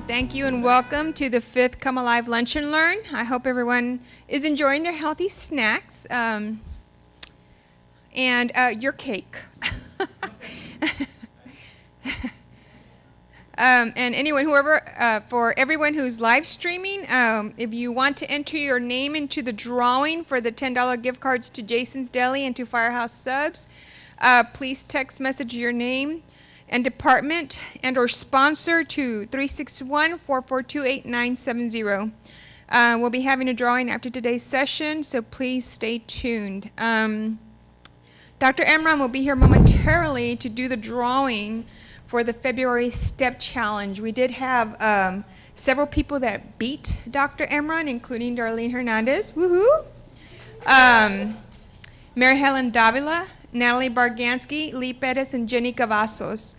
Thank you and welcome to the 5th Come Alive Lunch and Learn. I hope everyone is enjoying their healthy snacks and your cake. And anyone, for everyone who's live streaming, if you want to enter your name into the drawing for the $10 gift cards to Jason's Deli and to Firehouse Subs, please text message your name and department and or sponsor to 361-442-8970. We'll be having a drawing after today's session, so please stay tuned. Dr. Emran will be here momentarily to do the drawing for the February STEP Challenge. We did have several people that beat Dr. Emran, including Darlene Hernandez, woohoo! Mary Helen Davila, Natalie Bargansky, Lee Perez, and Jenny Cavazos.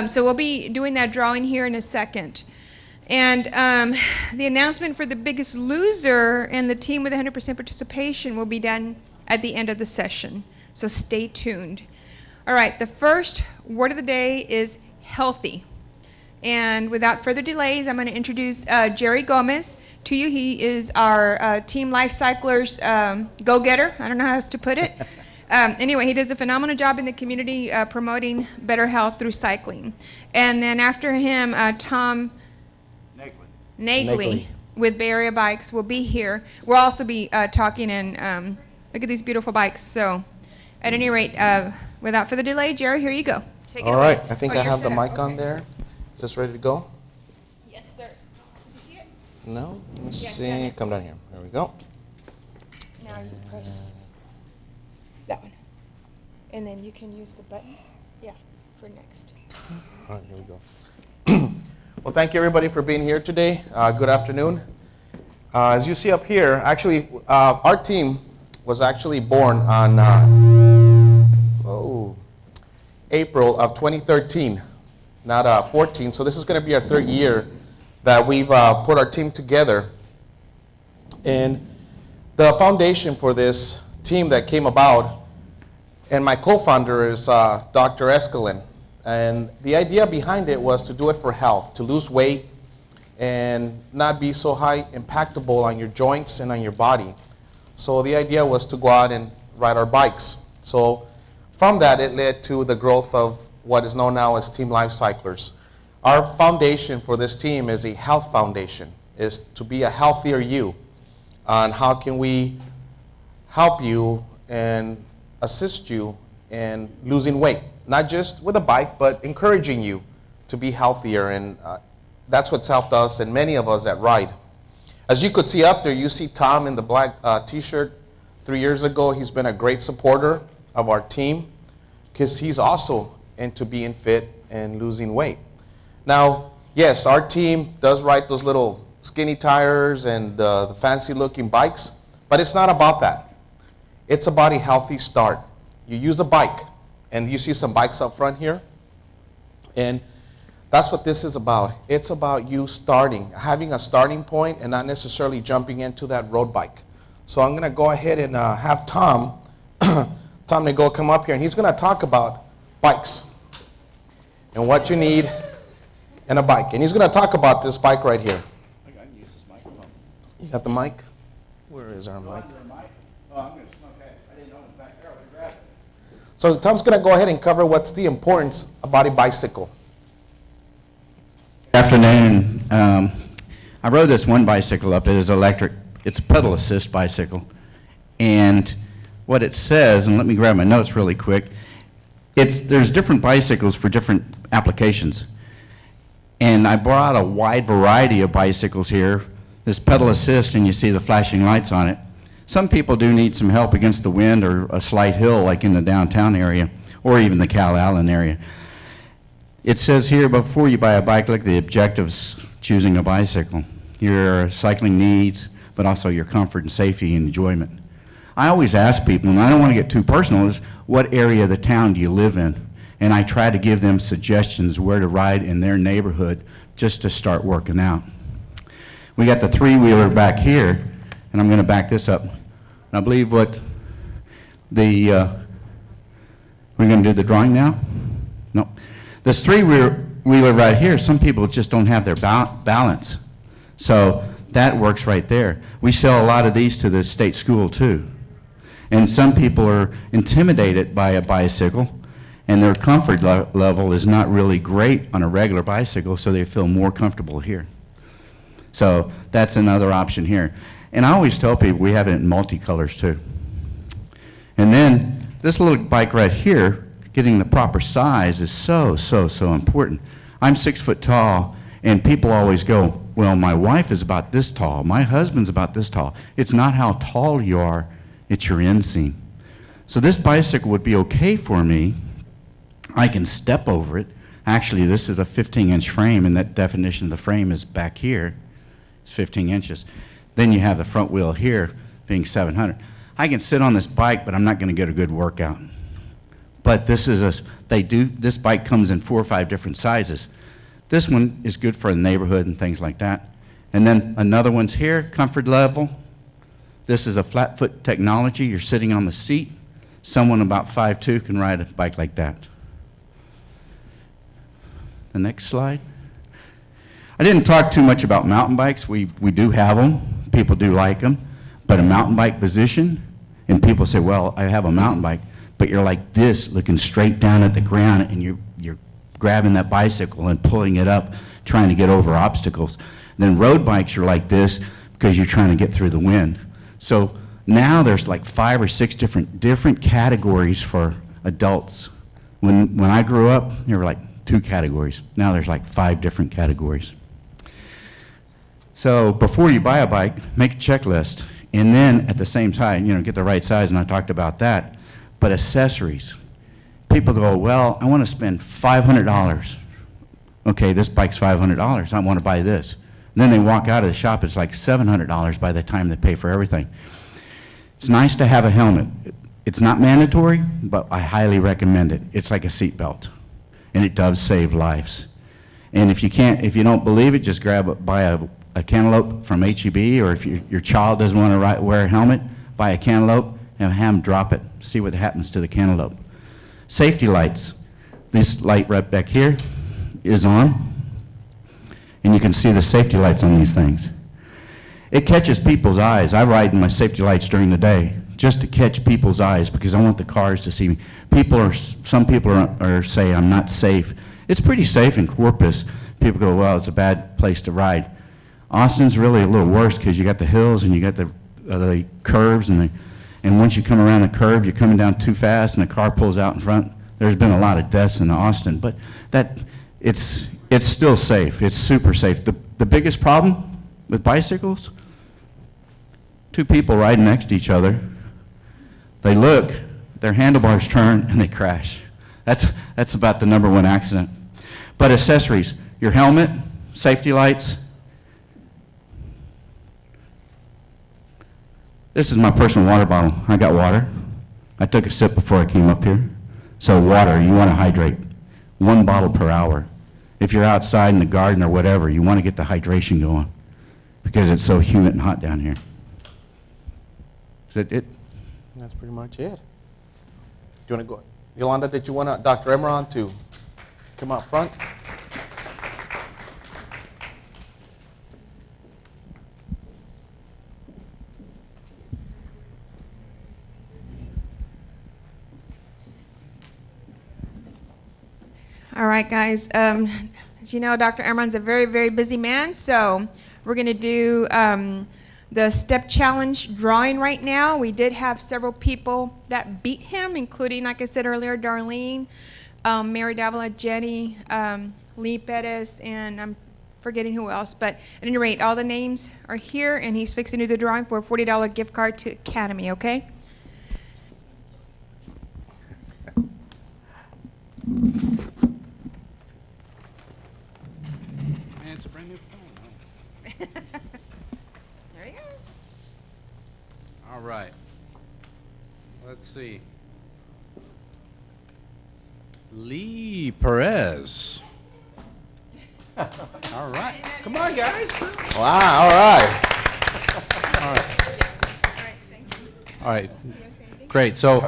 So we'll be doing that drawing here in a second. And the announcement for the biggest loser and the team with 100% participation will be done at the end of the session. So stay tuned. All right, the first word of the day is healthy. And without further delays, I'm going to introduce Jerry Gomez to you. He is our Team Life Cyclers go-getter. I don't know how else to put it. Anyway, he does a phenomenal job in the community promoting better health through cycling. And then after him, Tom Nagley with Bay Area Bikes will be here. We'll also be talking and look at these beautiful bikes. So at any rate, without further delay, Jerry, here you go. Take it away. All right, I think I have the mic on there. Is this ready to go? Yes, sir. Did you see it? No? Let me see. Come down here. There we go. Now you press that one. And then you can use the button, for next. All right, here we go. Well, thank you everybody for being here today. Good afternoon. As you see up here, actually, our team was actually born on April of 2013, not 14. So this is going to be our third year that we've put our team together. And the foundation for this team that came about, and my co-founder is Dr. Escalin. And the idea behind it was to do it for health, to lose weight and not be so high impactable on your joints and on your body. So the idea was to go out and ride our bikes. So from that, it led to the growth of what is known now as Team Life Cyclers. Our foundation for this team is a health foundation, is to be a healthier you. On how can we help you and assist you in losing weight, not just with a bike, but encouraging you to be healthier. And that's what's helped us and many of us that ride. As you could see up there, you see Tom in the black t-shirt. 3 years ago, he's been a great supporter of our team because he's also into being fit and losing weight. Now, yes, our team does ride those little skinny tires and the fancy looking bikes, but it's not about that. It's about a healthy start. You use a bike, and you see some bikes up front here, and that's what this is about. It's about you starting, having a starting point and not necessarily jumping into that road bike. So I'm going to go ahead and have Tom Nagle come up here, and he's going to talk about bikes and what you need in a bike. And he's going to talk about this bike right here. I can use this microphone. You got the mic? Where is our mic? So Tom's going to go ahead and cover what's the importance about a bicycle. Good afternoon. I rode this one bicycle up. It is electric. It's a pedal assist bicycle. And what it says, and let me grab my notes really quick, there's different bicycles for different applications. And I brought a wide variety of bicycles here. This pedal assist, and you see the flashing lights on it. Some people do need some help against the wind or a slight hill like in the downtown area or even the Cal Allen area. It says here, before you buy a bike, look at the objectives choosing a bicycle. Your cycling needs, but also your comfort and safety and enjoyment. I always ask people, and I don't want to get too personal, is what area of the town do you live in? and I try to give them suggestions where to ride in their neighborhood just to start working out. We got the three-wheeler back here, and I'm going to back this up. I believe what the, we're going to do the drawing now? No. This three-wheeler right here, some people just don't have their balance. So that works right there. We sell a lot of these to the state school too. And some people are intimidated by a bicycle, and their comfort level is not really great on a regular bicycle, so they feel more comfortable here. So that's another option here. And I always tell people we have it in multicolors too. And then this little bike right here, getting the proper size is so important. I'm 6 foot tall, and people always go, well, my wife is about this tall, my husband's about this tall. It's not how tall you are, it's your inseam. So this bicycle would be okay for me. I can step over it. Actually, this is a 15-inch frame, and that definition of the frame is back here. It's 15 inches. Then you have the front wheel here being 700. I can sit on this bike, but I'm not going to get a good workout. But this is this bike comes in 4 or 5 different sizes. This one is good for the neighborhood and things like that. And then another one's here, comfort level. This is a flat foot technology. You're sitting on the seat. Someone about 5'2" can ride a bike like that. The next slide. I didn't talk too much about mountain bikes. We do have them. People do like them. But a mountain bike position, and people say, well, I have a mountain bike, but you're like this, looking straight down at the ground, and you're grabbing that bicycle and pulling it up, trying to get over obstacles. Then road bikes are like this because you're trying to get through the wind. So now there's like 5 or 6 different categories for adults. When I grew up, there were like 2 categories. Now there's like 5 different categories. So before you buy a bike, make a checklist. And then at the same time, get the right size, and I talked about that. But accessories. People go, well, I want to spend $500. Okay, this bike's $500. I want to buy this. And then they walk out of the shop, it's like $700 by the time they pay for everything. It's nice to have a helmet. It's not mandatory, but I highly recommend it. It's like a seatbelt, and it does save lives. And if you don't believe it, just buy a cantaloupe from H-E-B, or if your child doesn't want to wear a helmet, buy a cantaloupe and have them drop it. See what happens to the cantaloupe. Safety lights. This light right back here is on, and you can see the safety lights on these things. It catches people's eyes. I ride in my safety lights during the day just to catch people's eyes because I want the cars to see me. Some people are say I'm not safe. It's pretty safe in Corpus. People go, well, it's a bad place to ride. Austin's really a little worse because you got the hills and you got the curves, and once you come around the curve, you're coming down too fast and the car pulls out in front. There's been a lot of deaths in Austin, but it's still safe. It's super safe. The biggest problem with bicycles, 2 people riding next to each other, they look, their handlebars turn, and they crash. That's about the #1 accident. But accessories, your helmet, safety lights. This is my personal water bottle. I got water. I took a sip before I came up here. So water, you want to hydrate. 1 bottle per hour. If you're outside in the garden or whatever, you want to get the hydration going because it's so humid and hot down here. Is that it? That's pretty much it. Do you want to go? Yolanda, did you want Dr. Emeron to come out front? All right, guys. As you know, Dr. Emeron's a very, very busy man, so we're going to do the step challenge drawing right now. We did have several people that beat him, including, like I said earlier, Darlene, Mary Davila, Jenny, Lee Perez, and I'm forgetting who else. But at any rate, all the names are here, and he's fixing to do the drawing for a $40 gift card to Academy, okay? It's a brand new phone. There you go. All right. Let's see. Lee Perez. All right. Come on, guys. Wow, all right. All right, thank you. All right. You have anything? Great. So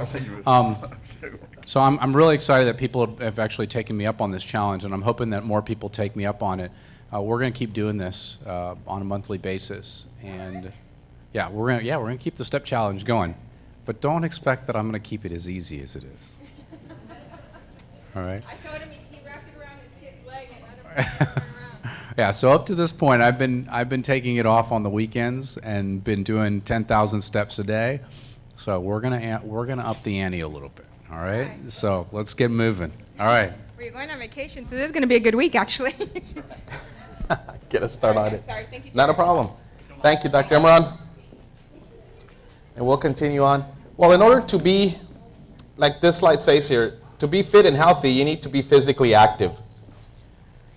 I'm really excited that people have actually taken me up on this challenge, and I'm hoping that more people take me up on it. We're going to keep doing this on a monthly basis, and yeah, we're going to keep the step challenge going, but don't expect that I'm going to keep it as easy as it is. All right. I told him he wrapped it around his kid's leg and other people turn around. Yeah. So up to this point, I've been taking it off on the weekends and been doing 10,000 steps a day. So we're gonna up the ante a little bit. All right. Right. So let's get moving. All right. Well, you're going on vacation, so this is going to be a good week, actually. Get a start on it. Sorry, thank you. Not a problem. Thank you, Dr. Emron. And we'll continue on. Well, in order to be, like this slide says here, to be fit and healthy, you need to be physically active.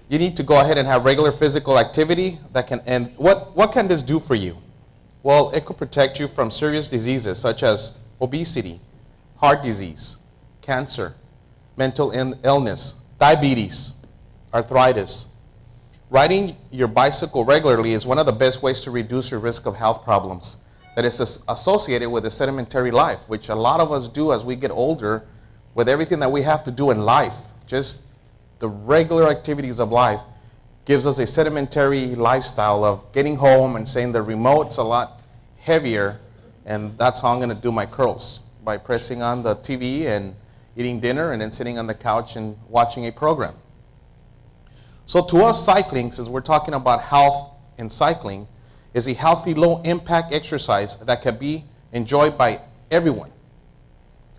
You need to go ahead and have regular physical activity that can, and what can this do for you? Well, it could protect you from serious diseases such as obesity, heart disease, cancer, mental illness, diabetes, arthritis. Riding your bicycle regularly is one of the best ways to reduce your risk of health problems that is associated with a sedentary life, which a lot of us do as we get older with everything that we have to do in life. Just the regular activities of life gives us a sedimentary lifestyle of getting home and saying the remote's a lot heavier, and that's how I'm going to do my curls, by pressing on the TV and eating dinner and then sitting on the couch and watching a program. So to us, cycling, since we're talking about health and cycling, is a healthy, low-impact exercise that can be enjoyed by everyone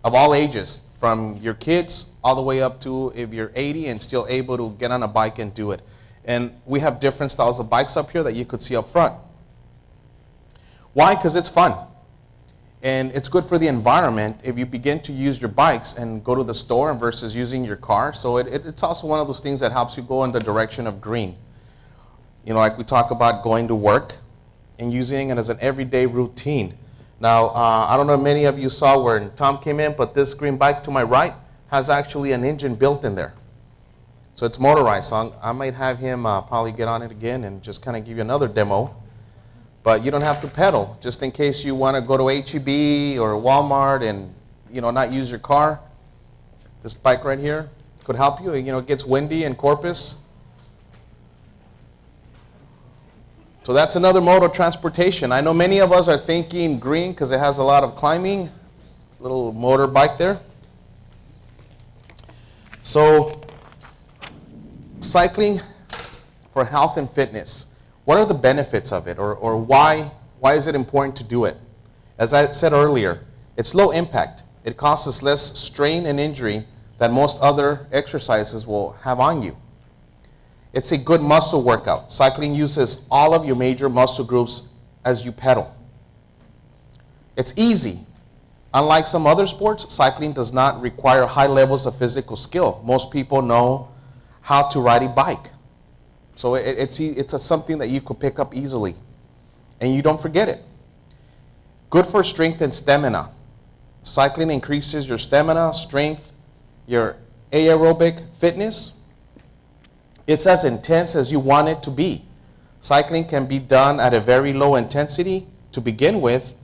of all ages, from your kids all the way up to if you're 80 and still able to get on a bike and do it. And we have different styles of bikes up here that you could see up front. Why? Because it's fun. And it's good for the environment if you begin to use your bikes and go to the store versus using your car. So it's also one of those things that helps you go in the direction of green. You know, like we talk about going to work and using it as an everyday routine. Now, I don't know if many of you saw where Tom came in, but this green bike to my right has actually an engine built in there. So it's motorized. So I might have him probably get on it again and just kind of give you another demo. But you don't have to pedal, just in case you want to go to H-E-B or Walmart and, you know, not use your car. This bike right here could help you. You know, it gets windy in Corpus. So that's another mode of transportation. I know many of us are thinking green because it has a lot of climbing. Little motor bike there. So cycling for health and fitness. What are the benefits of it, or why is it important to do it? As I said earlier, it's low impact. It causes less strain and injury than most other exercises will have on you. It's a good muscle workout. Cycling uses all of your major muscle groups as you pedal. It's easy. Unlike some other sports, cycling does not require high levels of physical skill. Most people know how to ride a bike. So it's something that you could pick up easily, and you don't forget it. Good for strength and stamina. Cycling increases your stamina, strength, your aerobic fitness. It's as intense as you want it to be. Cycling can be done at a very low intensity to begin with,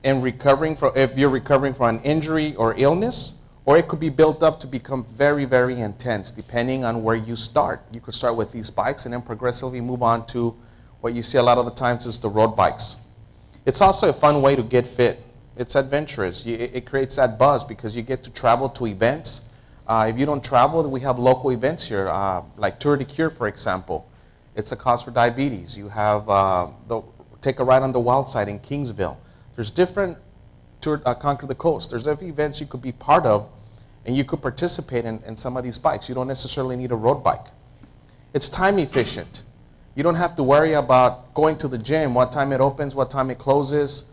and if you're recovering from an injury or illness, or it could be built up to become very, very intense, depending on where you start. You could start with these bikes and then progressively move on to what you see a lot of the times is the road bikes. It's also a fun way to get fit. It's adventurous. It creates that buzz because you get to travel to events. If you don't travel, we have local events here, like Tour de Cure, for example. It's a cause for diabetes. You have Take a Ride on the Wild Side in Kingsville. There's different Conquer the Coast. There's every events you could be part of, and you could participate in some of these bikes. You don't necessarily need a road bike. It's time efficient. You don't have to worry about going to the gym, what time it opens, what time it closes,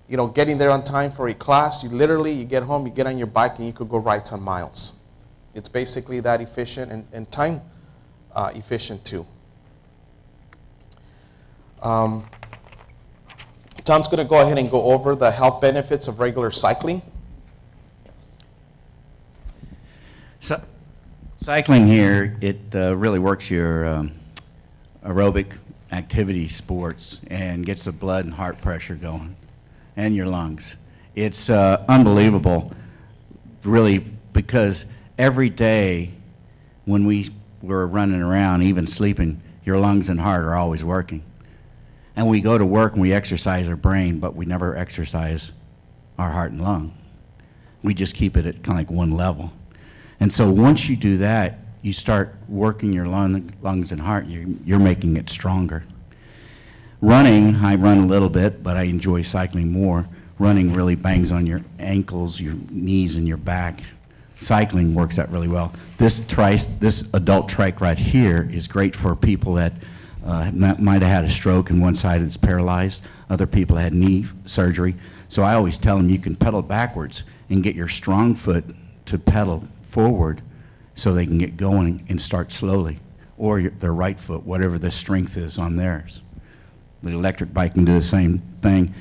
you know, getting there on time for a class. You get home, you get on your bike, and you could go ride some miles. It's basically that efficient and time efficient too. Tom's going to go ahead and go over the health benefits of regular cycling. So, cycling here, it really works your aerobic activity sports and gets the blood and heart pressure going and your lungs. It's unbelievable, really, because every day when we were running around, even sleeping, your lungs and heart are always working. And we go to work and we exercise our brain, but we never exercise our heart and lung. We just keep it at kind of like one level. And so once you do that, you start working your lungs and heart, you're making it stronger. Running, I run a little bit, but I enjoy cycling more. Running really bangs on your ankles, your knees, and your back. Cycling works out really well. This adult trike right here is great for people that might have had a stroke and one side is paralyzed. Other people had knee surgery. So I always tell them you can pedal backwards and get your strong foot to pedal forward so they can get going and start slowly. Or their right foot, whatever the strength is on theirs. The electric bike can do the same thing.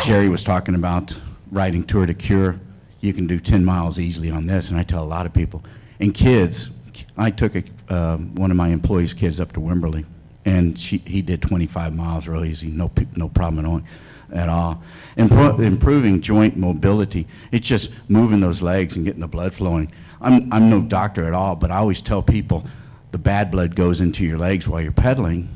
Jerry was talking about riding Tour de Cure. You can do 10 miles easily on this, and I tell a lot of people. And kids, I took one of my employees' kids up to Wimberley, and he did 25 miles real easy, no problem at all. Improving joint mobility, it's just moving those legs and getting the blood flowing. I'm no doctor at all, but I always tell people the bad blood goes into your legs while you're pedaling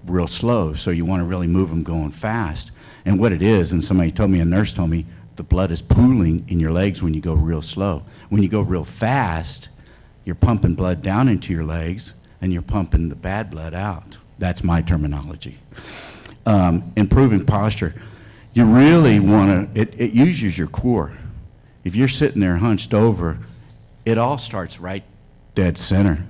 real slow, so you want to really move them going fast. And what it is, and a nurse told me, the blood is pooling in your legs when you go real slow. When you go real fast, you're pumping blood down into your legs, and you're pumping the bad blood out. That's my terminology. Improving posture. You really want to, it uses your core. If you're sitting there hunched over, it all starts right dead center.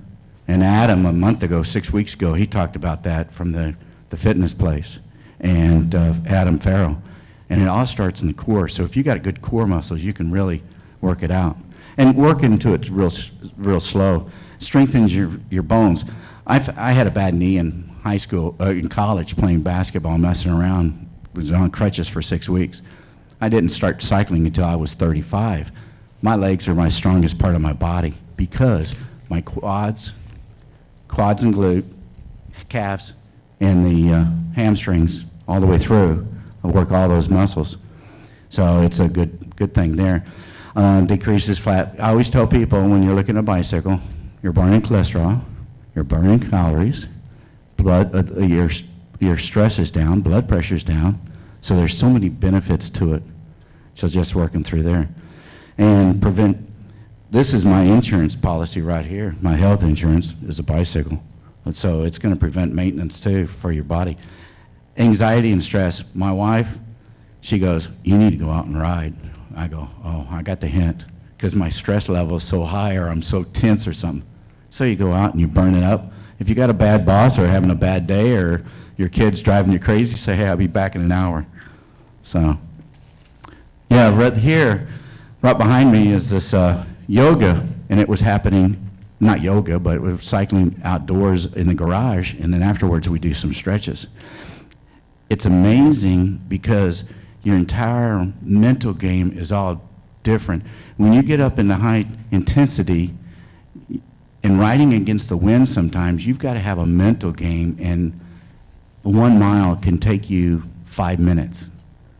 And Adam, a month ago, 6 weeks ago, he talked about that from the fitness place, and Adam Farrell. And it all starts in the core. So if you got good core muscles, you can really work it out. And work into it real slow. Strengthens your bones. I had a bad knee in high school, in college, playing basketball, messing around. Was on crutches for 6 weeks. I didn't start cycling until I was 35. My legs are my strongest part of my body because my quads and glute, calves, and the hamstrings all the way through. I work all those muscles. So it's a good thing there. Decreases fat. I always tell people when you're looking at a bicycle, you're burning cholesterol, you're burning calories, your stress is down, blood pressure's down. So there's so many benefits to it. So just working through there. And this is my insurance policy right here. My health insurance is a bicycle. And so it's going to prevent maintenance too for your body. Anxiety and stress. My wife, she goes, you need to go out and ride. I go, oh, I got the hint. Because my stress level is so high or I'm so tense or something. So you go out and you burn it up. If you got a bad boss or having a bad day or your kid's driving you crazy, say, hey, I'll be back in an hour. So, yeah, right here, right behind me is this yoga, and it was happening, not yoga, but it was cycling outdoors in the garage, and then afterwards we do some stretches. It's amazing because your entire mental game is all different. When you get up in the high intensity and riding against the wind sometimes, you've got to have a mental game, and 1 mile can take you 5 minutes.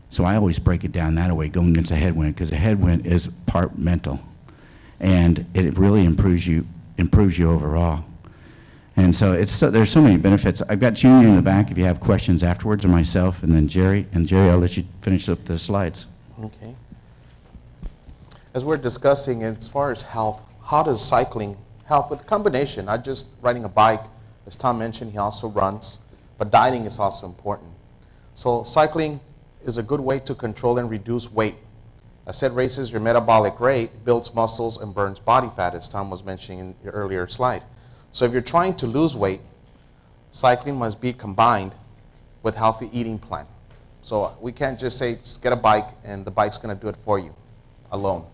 So I always break it down that way, going against a headwind, because a headwind is part mental, and it really improves you overall. And so there's so many benefits. I've got Junior in the back if you have questions afterwards, or myself, and then Jerry. And Jerry, I'll let you finish up the slides. Okay. As we're discussing, as far as health, how does cycling help with the combination? Not just riding a bike, as Tom mentioned, he also runs, but dieting is also important. So cycling is a good way to control and reduce weight. As it raises your metabolic rate, builds muscles, and burns body fat, as Tom was mentioning in your earlier slide. So if you're trying to lose weight, cycling must be combined with healthy eating plan. So we can't just say, just get a bike and the bike's going to do it for you alone.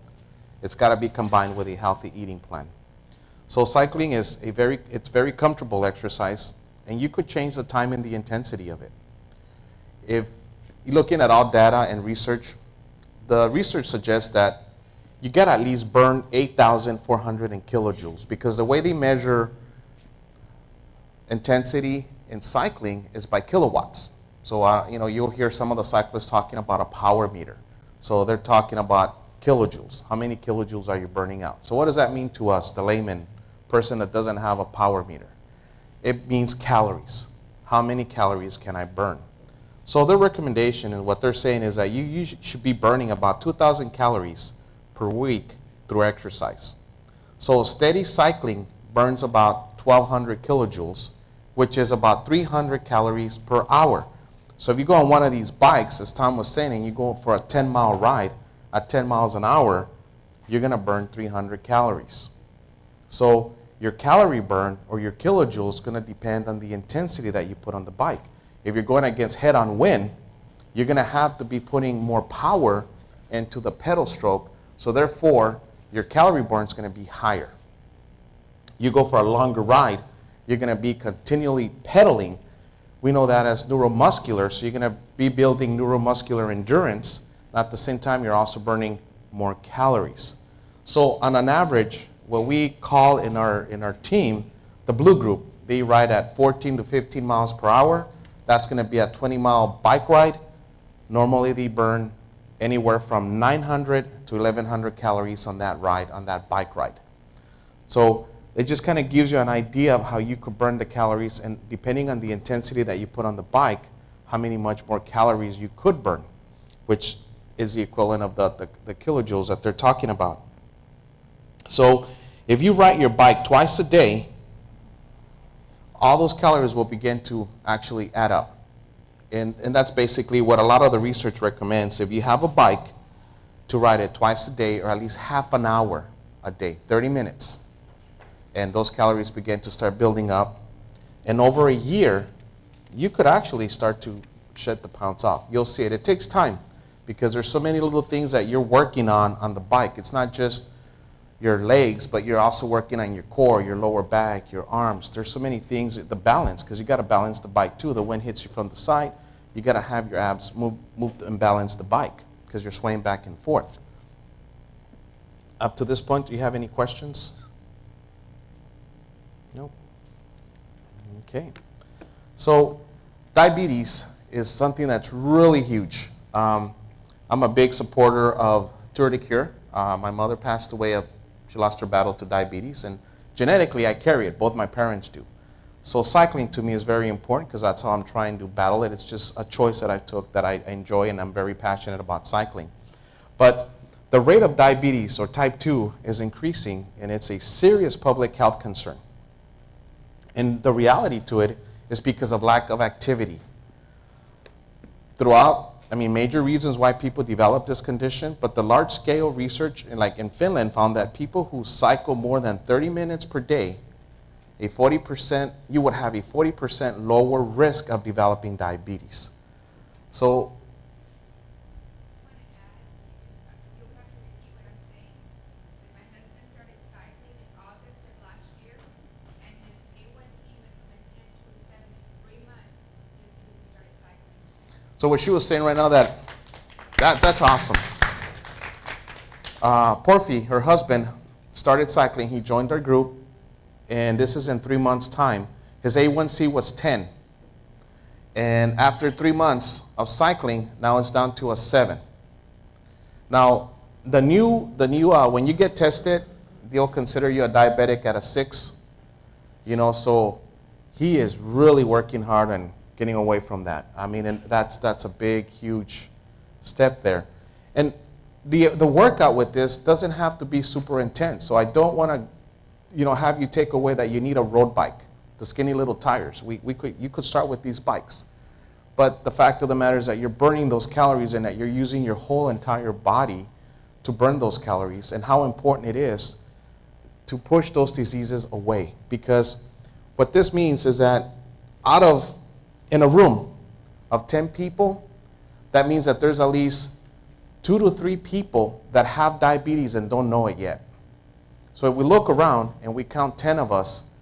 It's got to be combined with a healthy eating plan. So cycling is it's very comfortable exercise, and you could change the time and the intensity of it. If you're looking at all data and research, the research suggests that you got to at least burn 8,400 kilojoules, because the way they measure intensity in cycling is by kilowatts. So, you'll hear some of the cyclists talking about a power meter. So they're talking about kilojoules. How many kilojoules are you burning out? So what does that mean to us, the layman person that doesn't have a power meter? It means calories. How many calories can I burn? So their recommendation and what they're saying is that you should be burning about 2,000 calories per week through exercise. So steady cycling burns about 1,200 kilojoules, which is about 300 calories per hour. So if you go on one of these bikes, as Tom was saying, and you go for a 10-mile ride at 10 miles an hour, you're going to burn 300 calories. So your calorie burn or your kilojoules is going to depend on the intensity that you put on the bike. If you're going against head-on wind, you're going to have to be putting more power into the pedal stroke, so therefore your calorie burn is going to be higher. You go for a longer ride, you're going to be continually pedaling. We know that as neuromuscular, so you're going to be building neuromuscular endurance. At the same time, you're also burning more calories. So on an average, what we call in our team, the blue group, they ride at 14 to 15 miles per hour. That's going to be a 20-mile bike ride. Normally, they burn anywhere from 900 to 1,100 calories on that ride, on that bike ride. So it just kind of gives you an idea of how you could burn the calories, and depending on the intensity that you put on the bike, how many much more calories you could burn, which is the equivalent of the kilojoules that they're talking about. So if you ride your bike twice a day, all those calories will begin to actually add up. And that's basically what a lot of the research recommends. If you have a bike, to ride it twice a day or at least half an hour a day, 30 minutes. And those calories begin to start building up. And over a year, you could actually start to shed the pounds off. You'll see it. It takes time because there's so many little things that you're working on the bike. It's not just your legs, but you're also working on your core, your lower back, your arms. There's so many things, the balance, because you got to balance the bike too. The wind hits you from the side. You got to have your abs move and balance the bike because you're swaying back and forth. Up to this point, do you have any questions? Nope. Okay. So diabetes is something that's really huge. I'm a big supporter of Tour de Cure. My mother passed away she lost her battle to diabetes, and genetically I carry it. Both my parents do. So cycling to me is very important because that's how I'm trying to battle it. It's just a choice that I took that I enjoy, and I'm very passionate about cycling. But the rate of diabetes or type 2 is increasing, and it's a serious public health concern. And the reality to it is because of lack of activity. Major reasons why people develop this condition, but the large-scale research, like in Finland, found that people who cycle more than 30 minutes per day, you would have a 40% lower risk of developing diabetes. So, so what she was saying right now, that's awesome. Porfi, her husband, started cycling. He joined our group, and this is in 3 months' time. His A1C was 10. And after 3 months of cycling, now it's down to a 7. Now, when you get tested, they'll consider you a diabetic at a 6. So he is really working hard and getting away from that. And that's a big, huge step there. And the workout with this doesn't have to be super intense. So I don't want to, have you take away that you need a road bike, the skinny little tires. You could start with these bikes. But the fact of the matter is that you're burning those calories and that you're using your whole entire body to burn those calories, and how important it is to push those diseases away. Because what this means is that in a room of 10 people, that means that there's at least 2 to 3 people that have diabetes and don't know it yet. So if we look around and we count 10 of us,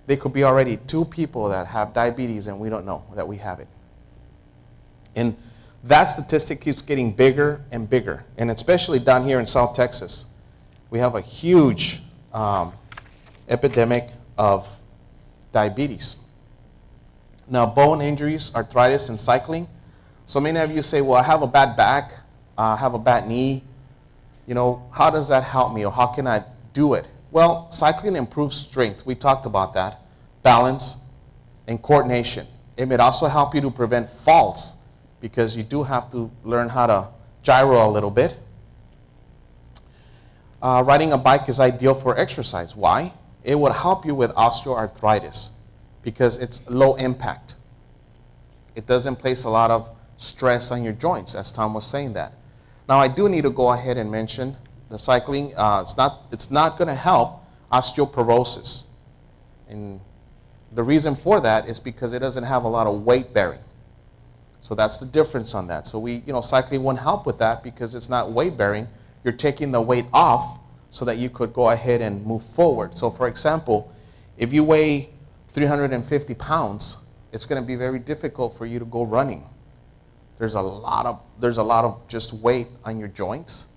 there could be already 2 people that have diabetes and we don't know that we have it. And that statistic keeps getting bigger and bigger, and especially down here in South Texas. we have a huge epidemic of diabetes. Now, bone injuries, arthritis, and cycling. So many of you say, well, I have a bad back, I have a bad knee. You know, how does that help me, or how can I do it? Well, cycling improves strength. We talked about that. Balance and coordination. It may also help you to prevent falls, because you do have to learn how to gyro a little bit. Riding a bike is ideal for exercise. Why? It would help you with osteoarthritis because it's low impact. It doesn't place a lot of stress on your joints, as Tom was saying that. Now, I do need to go ahead and mention the cycling. It's not going to help osteoporosis. And the reason for that is because it doesn't have a lot of weight bearing. So that's the difference on that. So cycling won't help with that because it's not weight bearing. You're taking the weight off so that you could go ahead and move forward. So for example, if you weigh 350 pounds, it's going to be very difficult for you to go running. There's a lot of just weight on your joints,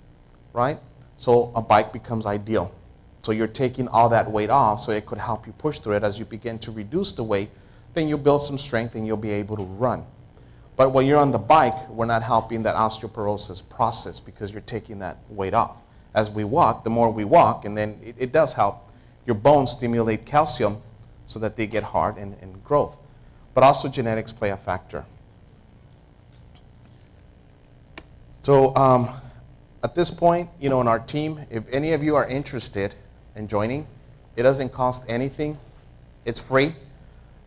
right? So a bike becomes ideal. So you're taking all that weight off so it could help you push through it. As you begin to reduce the weight, then you'll build some strength and you'll be able to run. But when you're on the bike, we're not helping that osteoporosis process because you're taking that weight off. As we walk, the more we walk, and then it does help your bones stimulate calcium so that they get hard and growth. But also genetics play a factor. So at this point, in our team, if any of you are interested in joining, it doesn't cost anything. It's free.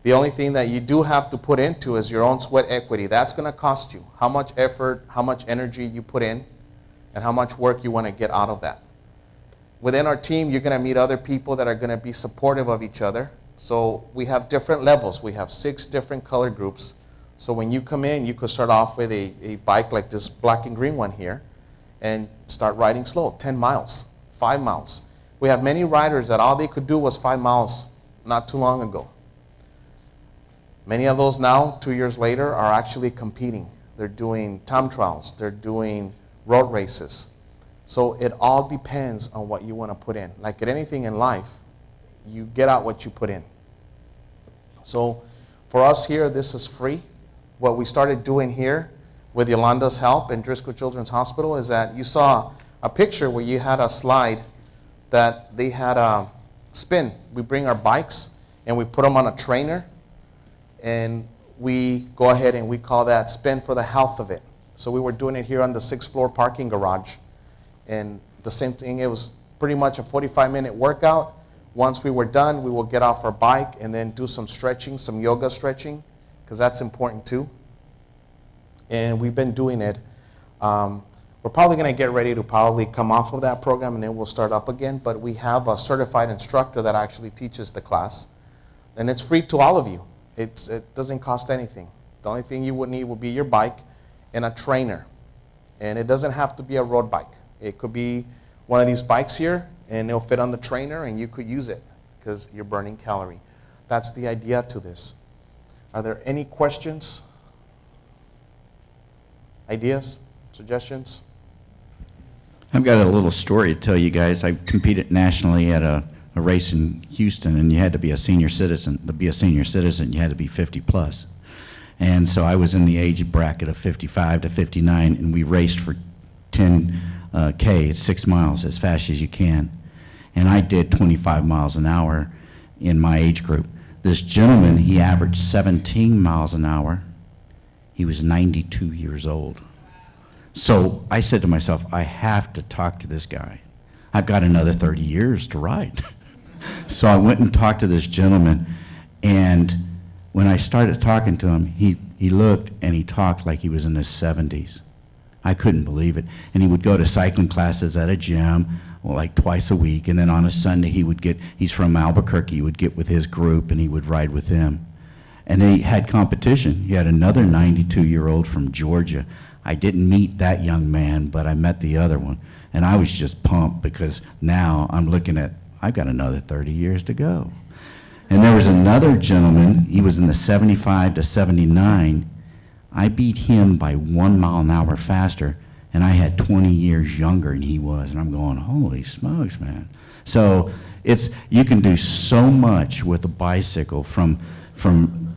The only thing that you do have to put into is your own sweat equity. That's going to cost you. How much effort, how much energy you put in, and how much work you want to get out of that. Within our team, you're going to meet other people that are going to be supportive of each other. So we have different levels. We have 6 different color groups. So when you come in, you could start off with a bike like this black and green one here and start riding slow, 10 miles, 5 miles. We have many riders that all they could do was 5 miles not too long ago. Many of those now, 2 years later, are actually competing. They're doing time trials. They're doing road races. So it all depends on what you want to put in. Like at anything in life, you get out what you put in. So for us here, this is free. What we started doing here with Yolanda's help in Driscoll Children's Hospital is that you saw a picture where you had a slide that they had a spin. We bring our bikes and we put them on a trainer, and we go ahead and we call that spin for the health of it. So we were doing it here on the 6th floor parking garage. And the same thing, it was pretty much a 45-minute workout. Once we were done, we will get off our bike and then do some stretching, some yoga stretching, because that's important too. And we've been doing it. We're probably going to get ready to probably come off of that program and then we'll start up again. But we have a certified instructor that actually teaches the class. And it's free to all of you. It doesn't cost anything. The only thing you would need would be your bike and a trainer. And it doesn't have to be a road bike. It could be one of these bikes here, and it'll fit on the trainer, and you could use it because you're burning calorie. That's the idea to this. Are there any questions, ideas, suggestions? I've got a little story to tell you guys. I competed nationally at a race in Houston, and you had to be a senior citizen. To be a senior citizen, you had to be 50 plus. And so I was in the age bracket of 55 to 59, and we raced for 10K, it's 6 miles, as fast as you can. And I did 25 miles an hour in my age group. This gentleman, he averaged 17 miles an hour. He was 92 years old. So I said to myself, I have to talk to this guy. I've got another 30 years to ride. So I went and talked to this gentleman, and when I started talking to him, he looked and he talked like he was in his 70s. I couldn't believe it. And he would go to cycling classes at a gym like twice a week, and then on a Sunday he's from Albuquerque, he would get with his group and he would ride with them. And then he had competition. He had another 92-year-old from Georgia. I didn't meet that young man, but I met the other one. And I was just pumped because now I'm looking at, I've got another 30 years to go. And there was another gentleman, he was in the 75 to 79. I beat him by 1 mile an hour faster, and I had 20 years younger than he was, and I'm going, holy smokes, man. So you can do so much with a bicycle, from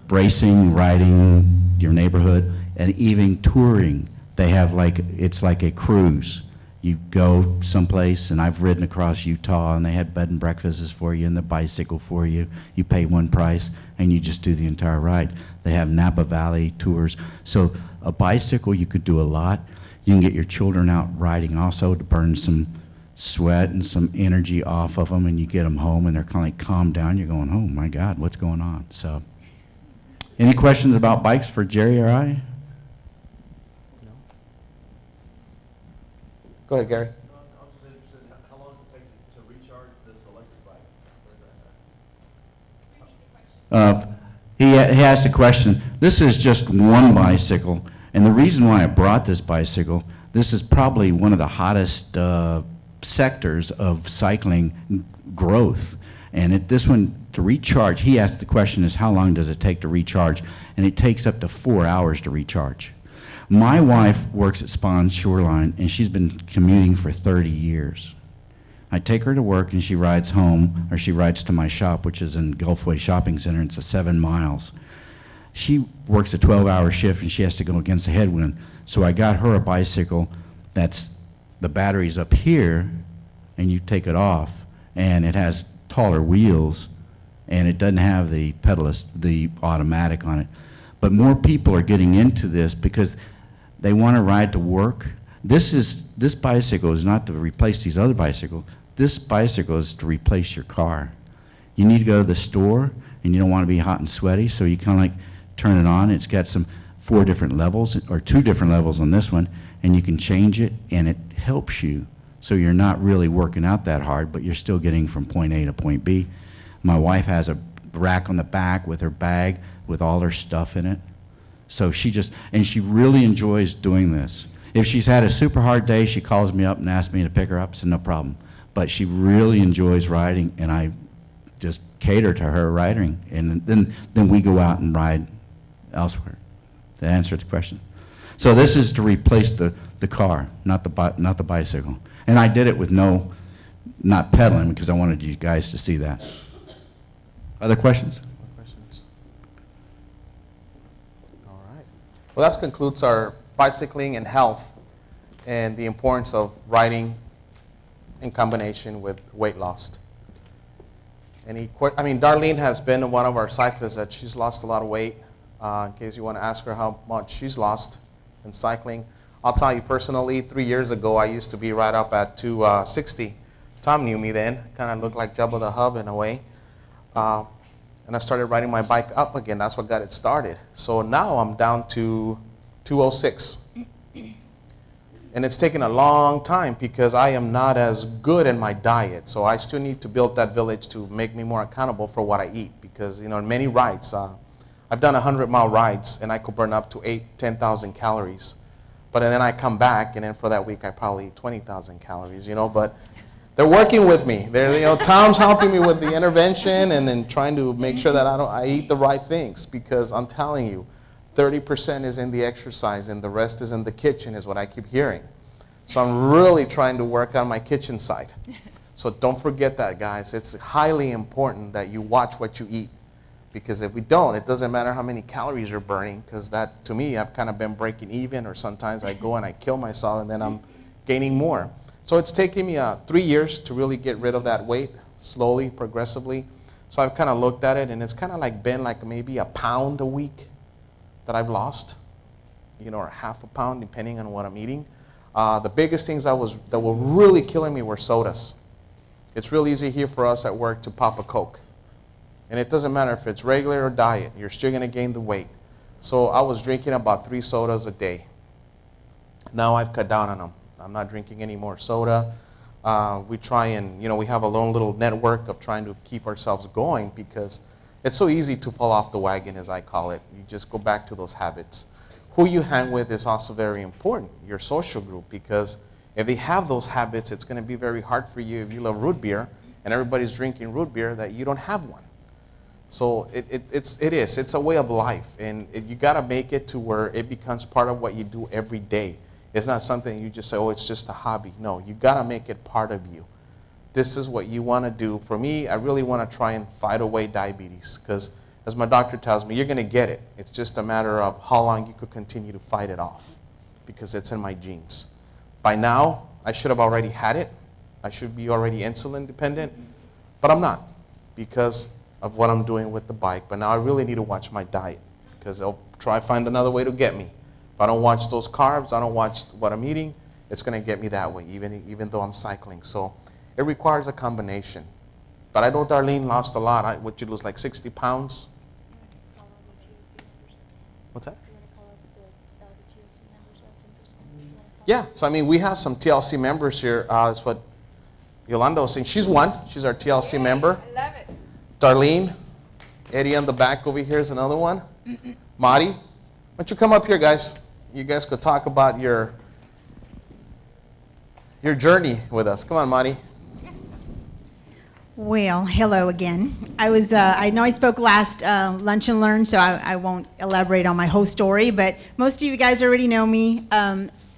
racing, riding your neighborhood, and even touring. They have it's like a cruise. You go someplace, and I've ridden across Utah, and they had bed and breakfasts for you and the bicycle for you. You pay one price, and you just do the entire ride. They have Napa Valley tours. So a bicycle, you could do a lot. You can get your children out riding also to burn some sweat and some energy off of them, and you get them home, and they're kind of like calmed down. You're going, oh my God, what's going on? So, any questions about bikes for Jerry or I? No. Go ahead, Gary. I was just interested, how long does it take to recharge this electric bike? He asked a question. This is just one bicycle, and the reason why I brought this bicycle, this is probably one of the hottest sectors of cycling growth. And this one, to recharge, he asked the question is, how long does it take to recharge? And it takes up to 4 hours to recharge. My wife works at Spawn Shoreline, and she's been commuting for 30 years. I take her to work, and she rides home, or she rides to my shop, which is in Gulfway Shopping Center. It's 7 miles. She works a 12-hour shift, and she has to go against the headwind. So I got her a bicycle that's, the battery's up here, and you take it off, and it has taller wheels, and it doesn't have the pedalist, the automatic on it. But more people are getting into this because they want to ride to work. This bicycle is not to replace these other bicycles. This bicycle is to replace your car. You need to go to the store, and you don't want to be hot and sweaty, so you kind of like turn it on. It's got 4 different levels, or 2 different levels on this one, and you can change it, and it helps you. So you're not really working out that hard, but you're still getting from point A to point B. My wife has a rack on the back with her bag with all her stuff in it. So she really enjoys doing this. If she's had a super hard day, she calls me up and asks me to pick her up. I said, no problem. But she really enjoys riding, and I just cater to her riding. And then we go out and ride elsewhere, to answer the question. So this is to replace the car, not the bicycle. And I did it with not pedaling, because I wanted you guys to see that. Other questions? All right. Well, that concludes our bicycling and health and the importance of riding in combination with weight loss. Darlene has been one of our cyclists that she's lost a lot of weight. In case you want to ask her how much she's lost in cycling. I'll tell you personally, 3 years ago, I used to be right up at 260. Tom knew me then. Kind of looked like Jabba the Hutt in a way. And I started riding my bike up again. That's what got it started. So now I'm down to 206. And it's taken a long time because I am not as good in my diet. So I still need to build that village to make me more accountable for what I eat. Because, in many rides, I've done 100-mile rides, and I could burn up to 10,000 calories. But then I come back, and then for that week, I probably eat 20,000 calories, But they're working with me. Tom's helping me with the intervention and then trying to make sure that I eat the right things, because I'm telling you, 30% is in the exercise and the rest is in the kitchen, is what I keep hearing. So I'm really trying to work on my kitchen side. So don't forget that, guys. It's highly important that you watch what you eat, because if we don't, it doesn't matter how many calories you're burning, because that, to me, I've kind of been breaking even, or sometimes I go and I kill myself and then I'm gaining more. So it's taken me 3 years to really get rid of that weight, slowly, progressively. So I've kind of looked at it, and it's kind of been maybe a pound a week that I've lost, or half a pound, depending on what I'm eating. The biggest things that were really killing me were sodas. It's real easy here for us at work to pop a Coke. And it doesn't matter if it's regular or diet, you're still going to gain the weight. So I was drinking about 3 sodas a day. Now I've cut down on them. I'm not drinking any more soda. We try and, we have a lone little network of trying to keep ourselves going, because it's so easy to fall off the wagon, as I call it. You just go back to those habits. Who you hang with is also very important, your social group, because if they have those habits, it's going to be very hard for you, if you love root beer and everybody's drinking root beer, that you don't have one. So it's a way of life, and you got to make it to where it becomes part of what you do every day. It's not something you just say, oh, it's just a hobby. No, you got to make it part of you. This is what you want to do. For me, I really want to try and fight away diabetes because, as my doctor tells me, you're going to get it. It's just a matter of how long you could continue to fight it off because it's in my genes. By now, I should have already had it. I should be already insulin dependent, but I'm not because of what I'm doing with the bike. But now I really need to watch my diet because they'll try to find another way to get me. If I don't watch those carbs, I don't watch what I'm eating, it's going to get me that way, even though I'm cycling. So it requires a combination. But I know Darlene lost a lot. Would you lose like 60 pounds? What's that? Yeah, so I mean, we have some TLC members here. That's what Yolanda was saying. She's one. She's our TLC member. I love it. Darlene, Eddie on the back over here is another one. Marty, why don't you come up here, guys? You guys could talk about your journey with us. Come on, Marty. Well, hello again. I know I spoke last Lunch and Learn, so I won't elaborate on my whole story, but most of you guys already know me.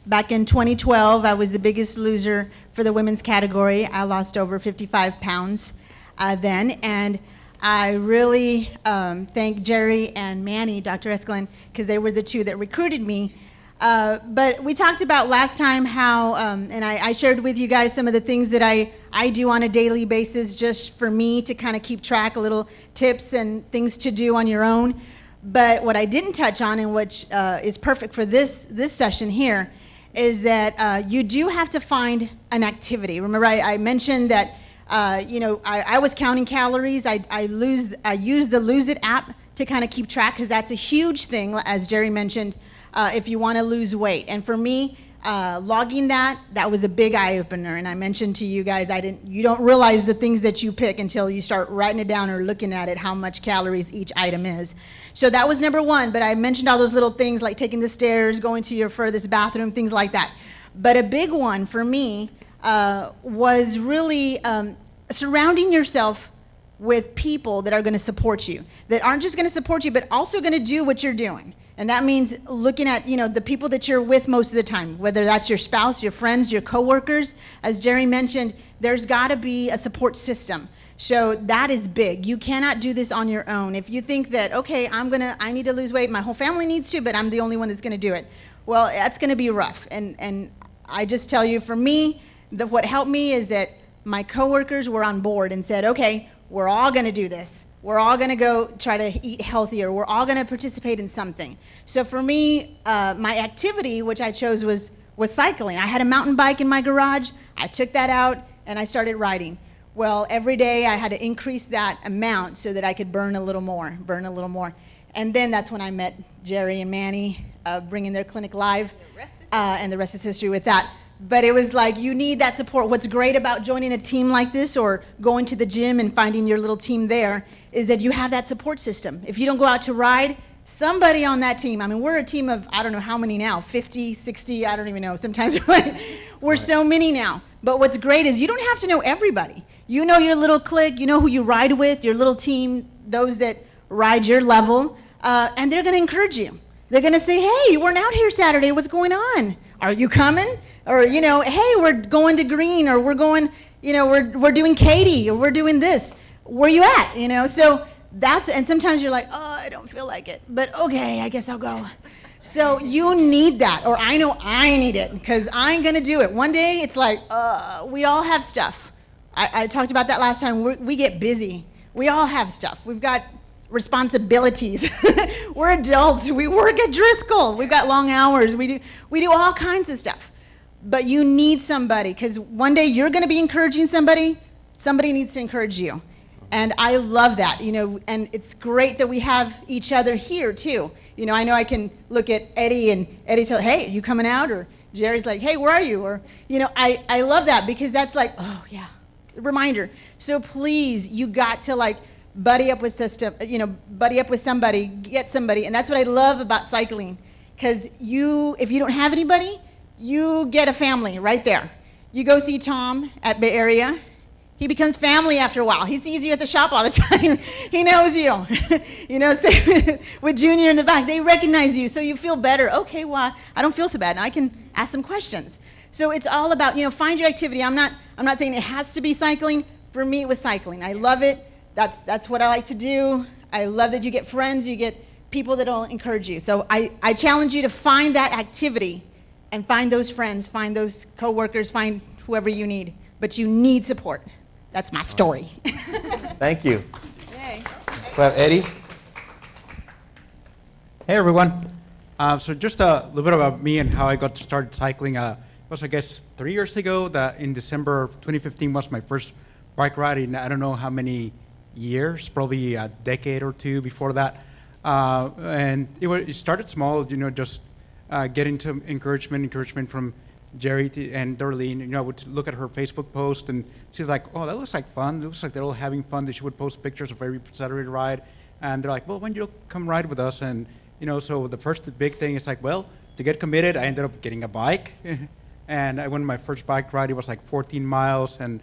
Back in 2012, I was the biggest loser for the women's category. I lost over 55 pounds then, and I really thank Jerry and Manny, Dr. Escalin, because they were the two that recruited me. But we talked about last time how, and I shared with you guys some of the things that I do on a daily basis just for me to kind of keep track, little tips and things to do on your own. But what I didn't touch on, and which is perfect for this session here, is that you do have to find an activity. Remember, I mentioned that I was counting calories. I used the Lose It app to kind of keep track because that's a huge thing, as Jerry mentioned, if you want to lose weight. And for me, logging that was a big eye opener. And I mentioned to you guys, you don't realize the things that you pick until you start writing it down or looking at it, how much calories each item is. So that was number one. But I mentioned all those little things like taking the stairs, going to your furthest bathroom, things like that. But a big one for me was really surrounding yourself with people that are going to support you, that aren't just going to support you, but also going to do what you're doing. And that means looking at, the people that you're with most of the time, whether that's your spouse, your friends, your coworkers. As Jerry mentioned, there's got to be a support system. So that is big. You cannot do this on your own. If you think that, okay, I need to lose weight, my whole family needs to, but I'm the only one that's going to do it. Well, that's going to be rough. And I just tell you, for me, what helped me is that my coworkers were on board and said, okay, we're all going to do this. We're all going to go try to eat healthier. We're all going to participate in something. So for me, my activity, which I chose, was cycling. I had a mountain bike in my garage. I took that out, and I started riding. Well, every day I had to increase that amount so that I could burn a little more. And then that's when I met Jerry and Manny, bringing their clinic live, and the rest is history with that. But it was like, you need that support. What's great about joining a team like this or going to the gym and finding your little team there is that you have that support system. If you don't go out to ride, somebody on that team, I mean, we're a team of, I don't know how many now, 50, 60, I don't even know. Sometimes we're so many now. But what's great is you don't have to know everybody. You know your little clique, you know who you ride with, your little team, those that ride your level, and they're going to encourage you. They're going to say, hey, you weren't out here Saturday. What's going on? Are you coming? Or, hey, we're going to Green, or we're going, we're doing Katie, or we're doing this. Where you at? So and sometimes you're like, oh, I don't feel like it. But okay, I guess I'll go. So you need that, or I know I need it, because I'm going to do it. One day, it's like, we all have stuff. I talked about that last time. We get busy. We all have stuff. We've got responsibilities. We're adults. We work at Driscoll. We've got long hours. We do all kinds of stuff. But you need somebody, because one day you're going to be encouraging somebody. Somebody needs to encourage you. And I love that, and it's great that we have each other here, too. I know I can look at Eddie, and Eddie tell, hey, you coming out? Or Jerry's like, hey, where are you? Or, I love that, because that's like, oh, yeah, reminder. So please, you got to, buddy up with somebody, get somebody. And that's what I love about cycling, because if you don't have anybody, you get a family right there. You go see Tom at Bay Area. He becomes family after a while. He sees you at the shop all the time. He knows you. Same with Junior in the back. They recognize you, so you feel better. Okay, well, I don't feel so bad. I can ask some questions. So it's all about, find your activity. I'm not saying it has to be cycling. For me, it was cycling. I love it. That's what I like to do. I love that you get friends, you get people that will encourage you. So I challenge you to find that activity and find those friends, find those coworkers, find whoever you need. But you need support. That's my story. Thank you. Yay. We have Eddie. Hey everyone. So just a little bit about me and how I got started cycling. It was, I guess, 3 years ago that in December of 2015 was my first bike ride in I don't know how many years, probably a decade or two before that. And it started small, just getting some encouragement from Jerry and Darlene. I would look at her Facebook post and see like, oh, that looks like fun. It looks like they're all having fun. She would post pictures of every Saturday ride. And they're like, well, when do you come ride with us? And so the first big thing is like, well, to get committed, I ended up getting a bike. And I went on my first bike ride. It was like 14 miles. And,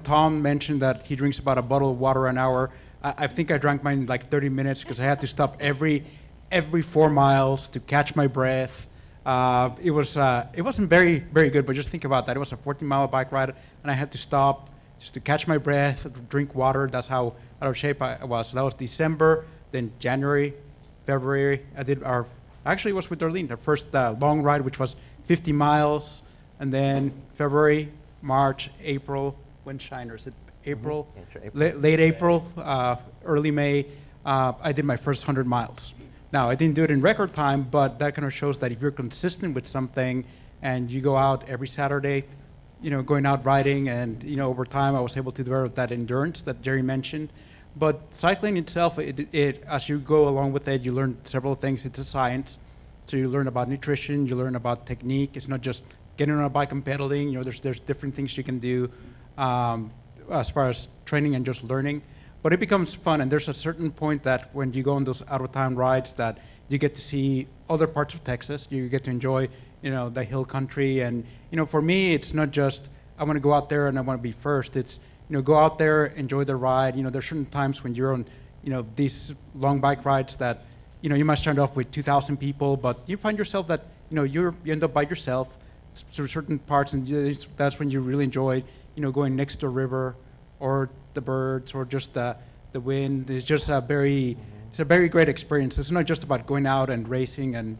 Tom mentioned that he drinks about a bottle of water an hour. I think I drank mine in like 30 minutes because I had to stop every 4 miles to catch my breath. It wasn't very, very good, but just think about that. It was a 14-mile bike ride, and I had to stop just to catch my breath, drink water. That's how out of shape I was. So that was December, then January, February. Actually it was with Darlene, the first long ride, which was 50 miles, and then February, March, April, when Shiners, it April, late April, early May, I did my first 100 miles. Now, I didn't do it in record time, but that kind of shows that if you're consistent with something and you go out every Saturday, going out riding, and, over time I was able to develop that endurance that Jerry mentioned. But cycling itself, as you go along with it, you learn several things. It's a science. So you learn about nutrition, you learn about technique. It's not just getting on a bike and pedaling. There's different things you can do as far as training and just learning. But it becomes fun, and there's a certain point that when you go on those out-of-town rides that you get to see other parts of Texas. You get to enjoy, the hill country. And, for me, it's not just, I want to go out there and I want to be first. It's, go out there, enjoy the ride. There's certain times when you're on, these long bike rides that, you might start off with 2,000 people, but you find yourself that, you end up by yourself through certain parts, and that's when you really enjoy, going next to a river or the birds or just the wind. It's just it's a very great experience. It's not just about going out and racing and,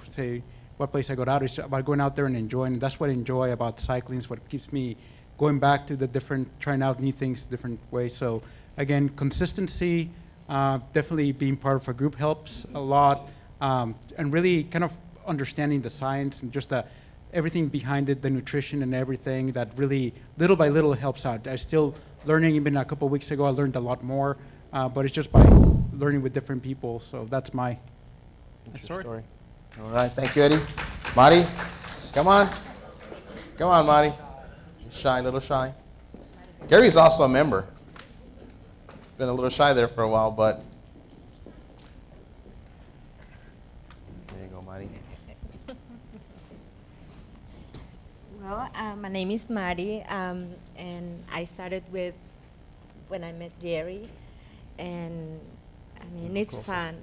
say what place I got out. It's about going out there and enjoying. That's what I enjoy about cycling. It's what keeps me going back to trying out new things different ways. So again, consistency, definitely being part of a group helps a lot, and really kind of understanding the science and just everything behind it, the nutrition and everything that really little by little helps out. I'm still learning. Even a couple of weeks ago, I learned a lot more, but it's just by learning with different people. So that's my story. All right, thank you, Eddie. Marty, come on. Come on, Marty. Shy, little shy. Gary's also a member. Been a little shy there for a while, but there you go, Marty. Well, my name is Mari, and I started when I met Jerry, and it's fun.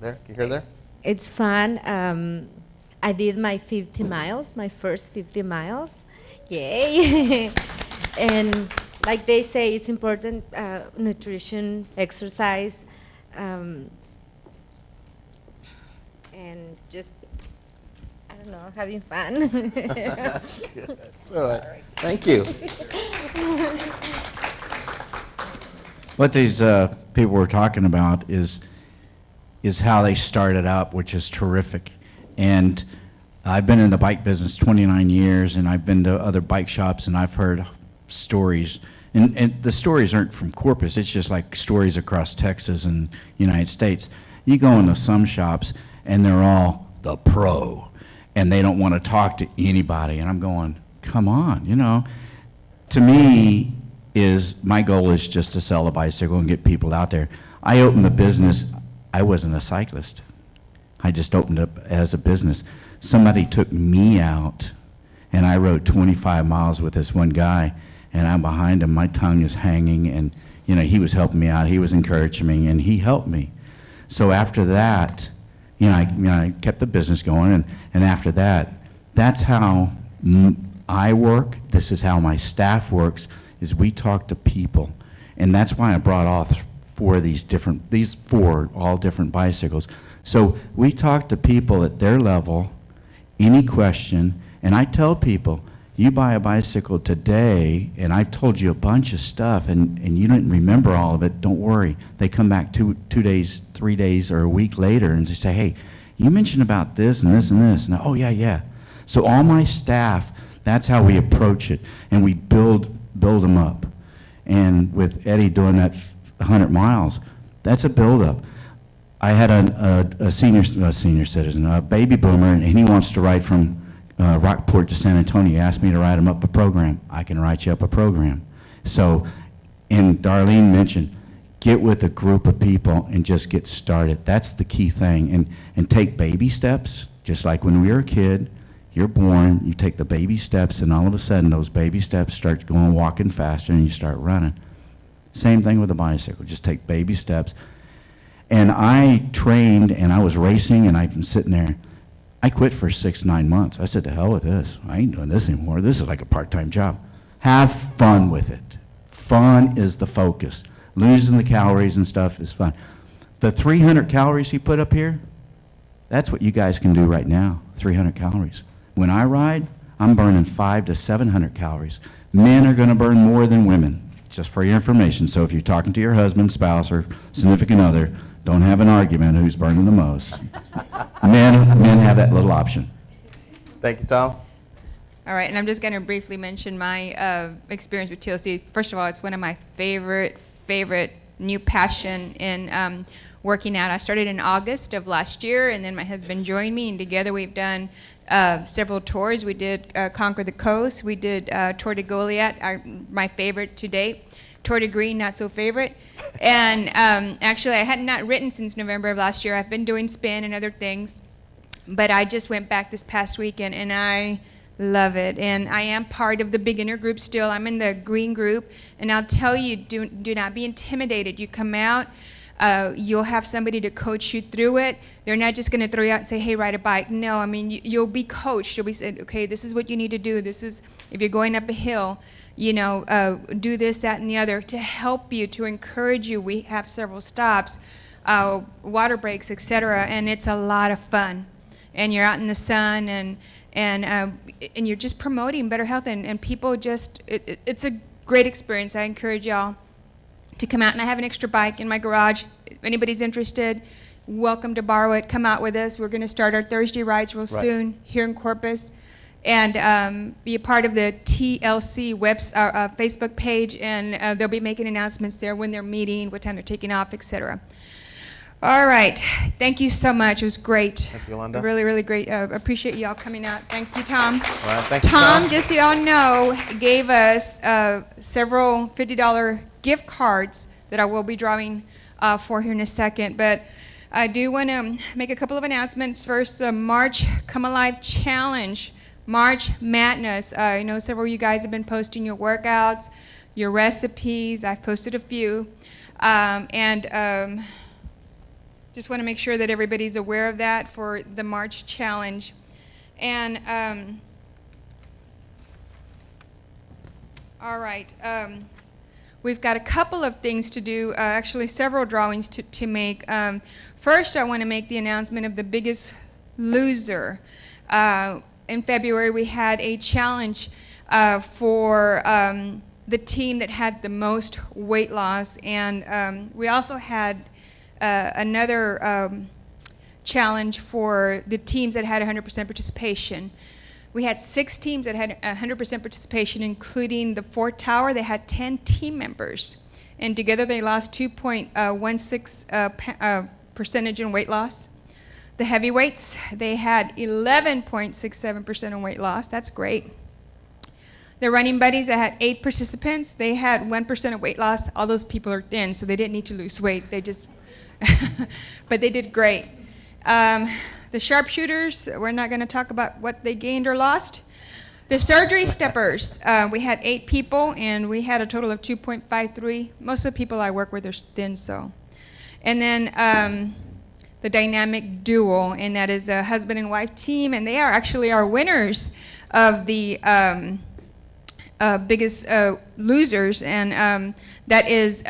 There, you hear there? It's fun. I did my 50 miles, my first 50 miles. Yay! And like they say, it's important, nutrition, exercise, and just, I don't know, having fun. That's good. That's all right. Thank you. What these people were talking about is how they started out, which is terrific. And I've been in the bike business 29 years, and I've been to other bike shops, and I've heard stories. And the stories aren't from Corpus. It's just like stories across Texas and United States. You go into some shops, and they're all the pro, and they don't want to talk to anybody. And I'm going, come on, To me, my goal is just to sell a bicycle and get people out there. I opened the business. I wasn't a cyclist. I just opened up as a business. Somebody took me out, and I rode 25 miles with this one guy, and I'm behind him. My tongue is hanging, and he was helping me out. He was encouraging me, and he helped me. So after that, I kept the business going, and after that, That's how I work. This is how my staff works, is we talk to people. And that's why I brought all four of these four, all different bicycles. So we talk to people at their level, any question, and I tell people, you buy a bicycle today, and I've told you a bunch of stuff, and you didn't remember all of it, don't worry. They come back 2 days, 3 days, or a week later, and they say, hey, you mentioned about this and this and this. And oh, yeah. So all my staff, that's how we approach it, and we build them up. And with Eddie doing that 100 miles, that's a build-up. I had a senior citizen, a baby boomer, and he wants to ride from Rockport to San Antonio. He asked me to write him up a program. I can write you up a program. So, and Darlene mentioned, get with a group of people and just get started. That's the key thing. And take baby steps, just like when we were a kid. You're born, you take the baby steps, and all of a sudden those baby steps start going walking faster, and you start running. Same thing with a bicycle. Just take baby steps. And I trained, and I was racing, and I'm sitting there. I quit for 6-9 months. I said, to hell with this. I ain't doing this anymore. This is like a part-time job. Have fun with it. Fun is the focus. Losing the calories and stuff is fun. The 300 calories he put up here, that's what you guys can do right now, 300 calories. When I ride, I'm burning 500 to 700 calories. Men are going to burn more than women, just for your information. So if you're talking to your husband, spouse, or significant other, don't have an argument who's burning the most. Men have that little option. Thank you, Tom. All right, and I'm just going to briefly mention my experience with TLC. First of all, it's one of my favorite new passion in working out. I started in August of last year, and then my husband joined me, and together we've done several tours. We did Conquer the Coast. We did Tour de Goliath, my favorite to date. Tour de Green, not so favorite. And actually, I had not written since November of last year. I've been doing spin and other things, but I just went back this past weekend, and I love it. And I am part of the beginner group still. I'm in the green group, and I'll tell you, do not be intimidated. You come out, you'll have somebody to coach you through it. They're not just going to throw you out and say, hey, ride a bike. No, I mean, you'll be coached. You'll be said, okay, this is what you need to do. This is, if you're going up a hill, you know, do this, that, and the other to help you, to encourage you. We have several stops, water breaks, etc., and it's a lot of fun. And you're out in the sun, and you're just promoting better health, and people just, it's a great experience. I encourage y'all to come out, and I have an extra bike in my garage. If anybody's interested, welcome to borrow it. Come out with us. We're going to start our Thursday rides real soon here in Corpus, and be a part of the TLC Facebook page, and they'll be making announcements there when they're meeting, what time they're taking off, etc. All right. Thank you so much. It was great. Thank you, Yolanda. Really, really great. Appreciate you all coming out. Thank you, Tom. All right, thank you, Tom, just so y'all know, gave us several $50 gift cards that I will be drawing for here in a second. But I do want to make a couple of announcements. First, March Come Alive Challenge, March Madness. I know several of you guys have been posting your workouts, your recipes. I've posted a few. Just want to make sure that everybody's aware of that for the March Challenge. And all right, we've got a couple of things to do, actually several drawings to make. First, I want to make the announcement of the biggest loser. In February, we had a challenge for the team that had the most weight loss, and we also had another challenge for the teams that had 100% participation. We had 6 teams that had 100% participation, including the Fort Tower. They had 10 team members, and together they lost 2.16 percentage in weight loss. The heavyweights, they had 11.67% in weight loss. That's great. The running buddies, that had 8 participants. They had 1% of weight loss. All those people are thin, so they didn't need to lose weight. They just but they did great. The sharpshooters, we're not going to talk about what they gained or lost. The surgery steppers, we had 8 people, and we had a total of 2.53. Most of the people I work with are thin, so. And then the dynamic duo, and that is a husband and wife team, and they are actually our winners of the Biggest Losers, and that is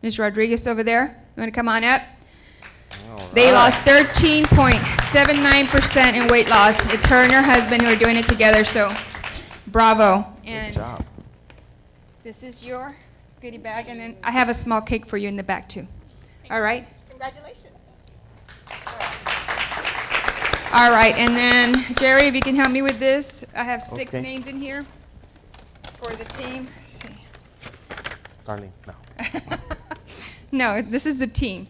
Ms. Rodriguez over there. You want to come on up? They lost 13.79% in weight loss. It's her and her husband who are doing it together, so bravo. Good job. This is your goodie bag, and then I have a small cake for you in the back, too. All right? Congratulations. All right, and then, Jerry, if you can help me with this. I have 6 Okay. names in here for the team. Let's see. Darlene, no. No, this is the team.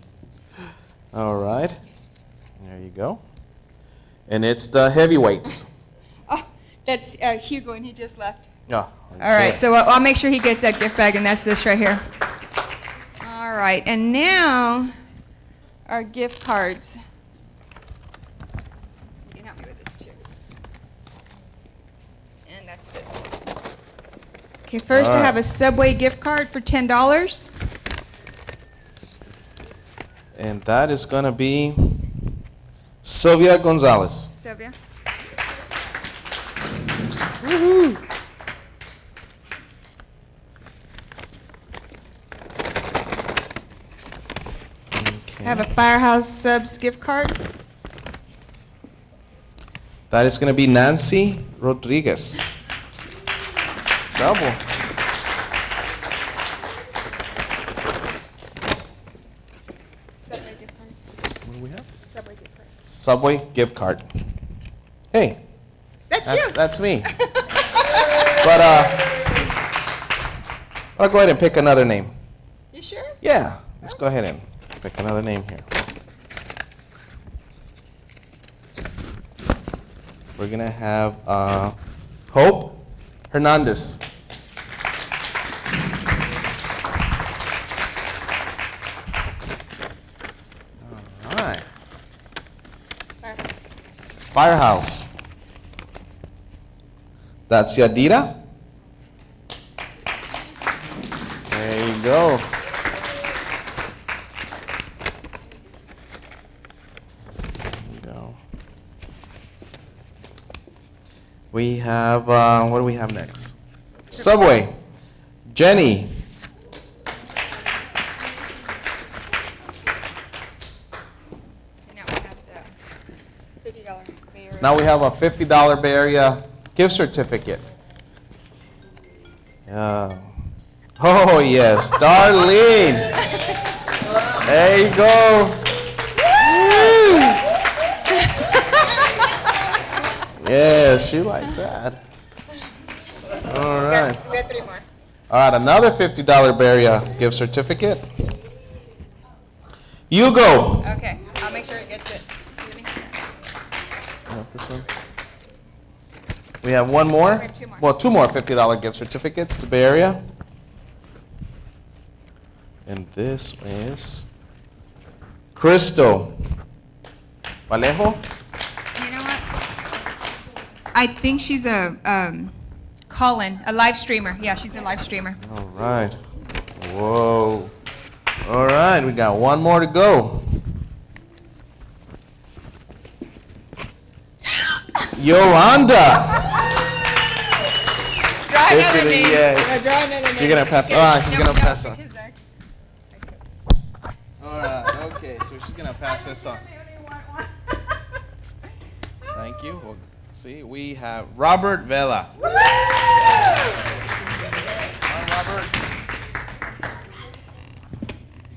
All right. There you go. And it's the heavyweights. Oh, that's Hugo, and he just left. Yeah. All right, so I'll make sure he gets that gift bag, and that's this right here. All right, and now our gift cards. You can help me with this too. And that's this. Okay, first All I right. have a Subway gift card for $10. And that is going to be Sylvia Gonzalez. Sylvia. I have a Firehouse Subs gift card. That is going to be Nancy Rodriguez. Double. Subway gift card. What do we have? Subway gift card. Subway gift card. Hey, That's you. that's me. But I'll go ahead and pick another name. You sure? Yeah, let's go ahead and pick another name here. We're going to have Hope Hernandez. All right. Firehouse. That's Yadira. There you go. There you go. We have, what do we have next? Subway. Jenny. Now we have the $50 Bay Area. Now we have a $50 Bay Area gift certificate. Oh, yes, Darlene. There you go. Yes, she likes that. All right. We got 3 more. All right, another $50 Bay Area gift certificate. You go. Okay, I'll make sure it gets it. This one. We have one more. We have 2 more. Well, 2 more $50 gift certificates to Bay Area. And this is Crystal Vallejo. You know what? I think she's a call-in, a live streamer. Yeah, she's a live streamer. All right. Whoa. All right, we got one more to go. Yolanda. Draw another Fifty, name. yeah. Draw another name. You're gonna pass. She's gonna pass on. because I- All right. Okay. So she's gonna pass this on. Thank you. Well, see, we have Robert Vela.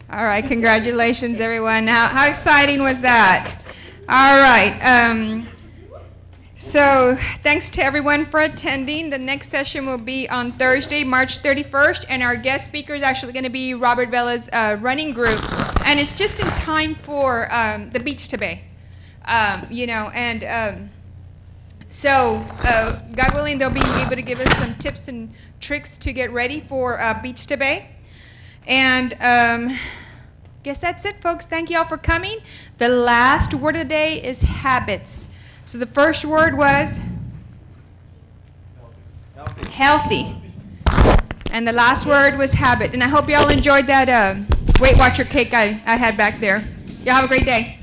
All right, congratulations, everyone. How exciting was that? All right. So thanks to everyone for attending. The next session will be on Thursday, March 31st, and our guest speaker is actually going to be Robert Vela's running group, and it's just in time for the beach to bay. So God willing, they'll be able to give us some tips and tricks to get ready for beach to bay. And guess that's it, folks. Thank you all for coming. The last word of the day is habits. So the first word was healthy. And the last word was habit. And I hope you all enjoyed that Weight Watcher cake I had back there. Y'all have a great day.